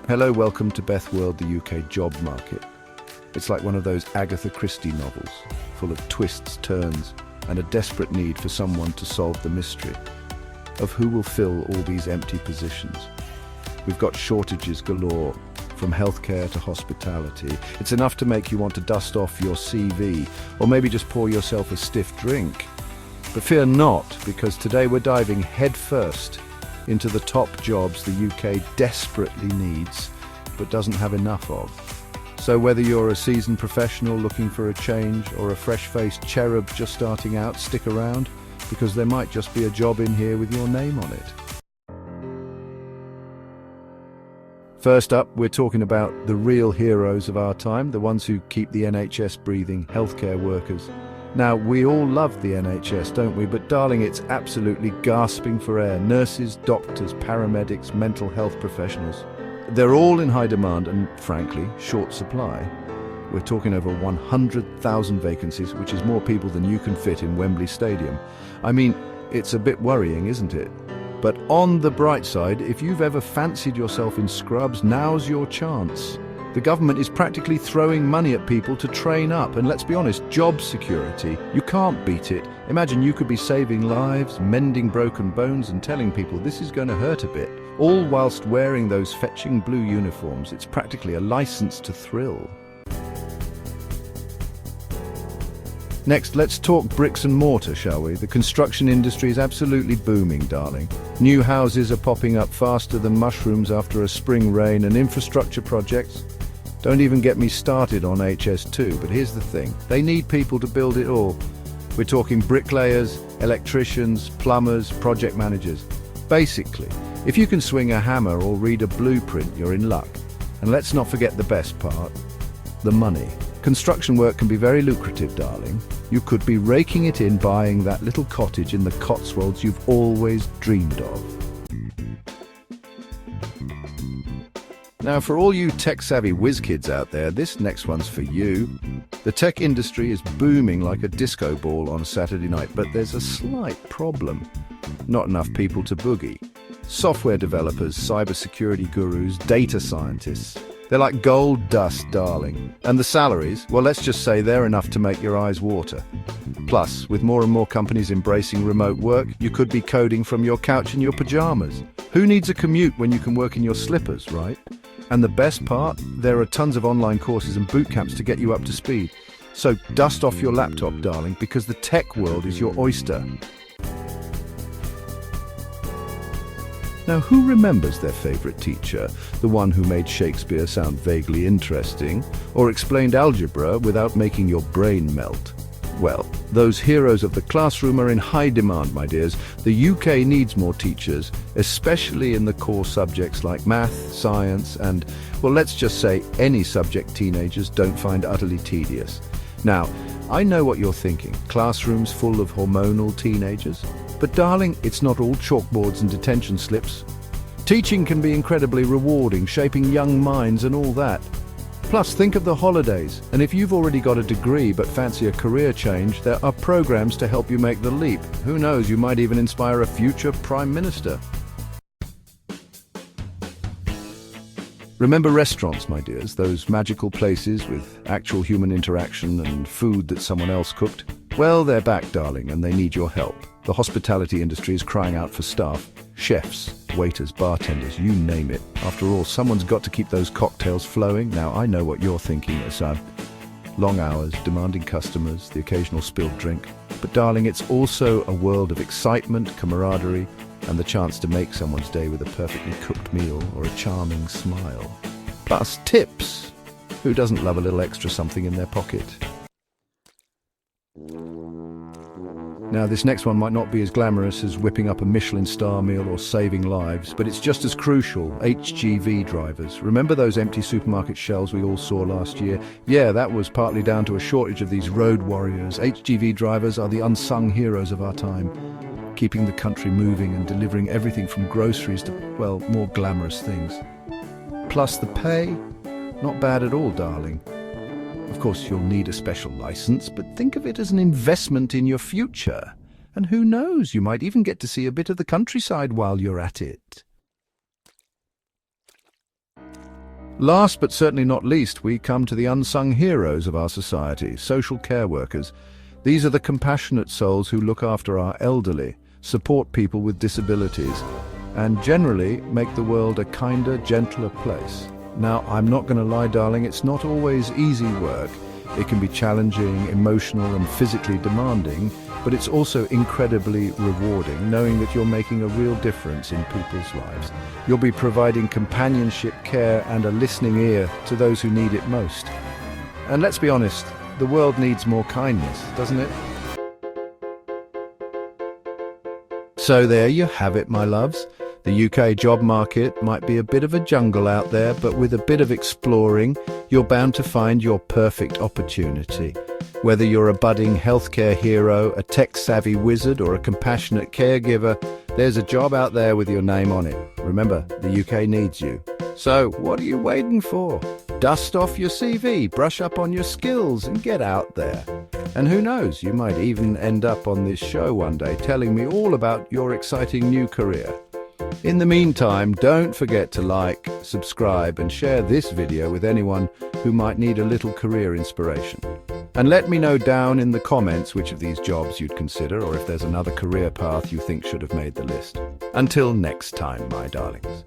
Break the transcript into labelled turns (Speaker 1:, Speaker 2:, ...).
Speaker 1: Hello, welcome to Beth World, the UK job market. It's like one of those Agatha Christie novels, full of twists, turns, and a desperate need for someone to solve the mystery of who will fill all these empty positions. We've got shortages galore, from healthcare to hospitality. It's enough to make you want to dust off your CV, or maybe just pour yourself a stiff drink. But fear not, because today we're diving headfirst into the top jobs the UK desperately needs, but doesn't have enough of. So whether you're a seasoned professional looking for a change or a fresh-faced cherub just starting out, stick around, because there might just be a job in here with your name on it. First up, we're talking about the real heroes of our time, the ones who keep the NHS breathing, healthcare workers. Now, we all love the NHS, don't we? But darling, it's absolutely gasping for air. Nurses, doctors, paramedics, mental health professionals. They're all in high demand and, frankly, short supply. We're talking over 100,000 vacancies, which is more people than you can fit in Wembley Stadium. I mean, it's a bit worrying, isn't it? But on the bright side, if you've ever fancied yourself in scrubs, now's your chance. The government is practically throwing money at people to train up, and let's be honest, job security, you can't beat it. Imagine you could be saving lives, mending broken bones and telling people this is going to hurt a bit, all whilst wearing those fetching blue uniforms. It's practically a license to thrill. Next, let's talk bricks and mortar, shall we? The construction industry is absolutely booming, darling. New houses are popping up faster than mushrooms after a spring rain, and infrastructure projects. Don't even get me started on HS2, but here's the thing. They need people to build it all. We're talking bricklayers, electricians, plumbers, project managers. Basically, if you can swing a hammer or read a blueprint, you're in luck. And let's not forget the best part, the money. Construction work can be very lucrative, darling. You could be raking it in buying that little cottage in the Cotswolds you've always dreamed of. Now, for all you tech-savvy whiz kids out there, this next one's for you. The tech industry is booming like a disco ball on a Saturday night, but there's a slight problem. Not enough people to boogie. Software developers, cybersecurity gurus, data scientists. They're like gold dust, darling. And the salaries, well, let's just say they're enough to make your eyes water. Plus, with more and more companies embracing remote work, you could be coding from your couch in your pajamas. Who needs a commute when you can work in your slippers, right? And the best part, there are tons of online courses and boot camps to get you up to speed. So dust off your laptop, darling, because the tech world is your oyster. Now, who remembers their favourite teacher? The one who made Shakespeare sound vaguely interesting, or explained algebra without making your brain melt? Well, those heroes of the classroom are in high demand, my dears. The UK needs more teachers, especially in the core subjects like math, science, and, well, let's just say any subject teenagers don't find utterly tedious. Now, I know what you're thinking, classrooms full of hormonal teenagers. But darling, it's not all chalkboards and detention slips. Teaching can be incredibly rewarding, shaping young minds and all that. Plus, think of the holidays, and if you've already got a degree but fancy a career change, there are programs to help you make the leap. Who knows, you might even inspire a future Prime Minister. Remember restaurants, my dears, those magical places with actual human interaction and food that someone else cooked? Well, they're back, darling, and they need your help. The hospitality industry is crying out for staff. Chefs, waiters, bartenders, you name it. After all, someone's got to keep those cocktails flowing. Now, I know what you're thinking, Assad. Long hours, demanding customers, the occasional spilled drink. But darling, it's also a world of excitement, camaraderie, and the chance to make someone's day with a perfectly cooked meal or a charming smile. Plus, tips. Who doesn't love a little extra something in their pocket? Now, this next one might not be as glamorous as whipping up a Michelin star meal or saving lives, but it's just as crucial. HGV drivers. Remember those empty supermarket shelves we all saw last year? Yeah, that was partly down to a shortage of these road warriors. HGV drivers are the unsung heroes of our time, keeping the country moving and delivering everything from groceries to, well, more glamorous things. Plus the pay, not bad at all, darling. Of course, you'll need a special license, but think of it as an investment in your future. And who knows, you might even get to see a bit of the countryside while you're at it. Last but certainly not least, we come to the unsung heroes of our society, social care workers. These are the compassionate souls who look after our elderly, support people with disabilities, and generally make the world a kinder, gentler place. Now, I'm not going to lie, darling, it's not always easy work. It can be challenging, emotional, and physically demanding, but it's also incredibly rewarding, knowing that you're making a real difference in people's lives. You'll be providing companionship, care, and a listening ear to those who need it most. And let's be honest, the world needs more kindness, doesn't it? So there you have it, my loves. The UK job market might be a bit of a jungle out there, but with a bit of exploring, you're bound to find your perfect opportunity. Whether you're a budding healthcare hero, a tech-savvy wizard, or a compassionate caregiver, there's a job out there with your name on it. Remember, the UK needs you. So, what are you waiting for? Dust off your CV, brush up on your skills, and get out there. And who knows, you might even end up on this show one day telling me all about your exciting new career. In the meantime, don't forget to like, subscribe, and share this video with anyone who might need a little career inspiration. And let me know down in the comments which of these jobs you'd consider, or if there's another career path you think should have made the list. Until next time, my darlings.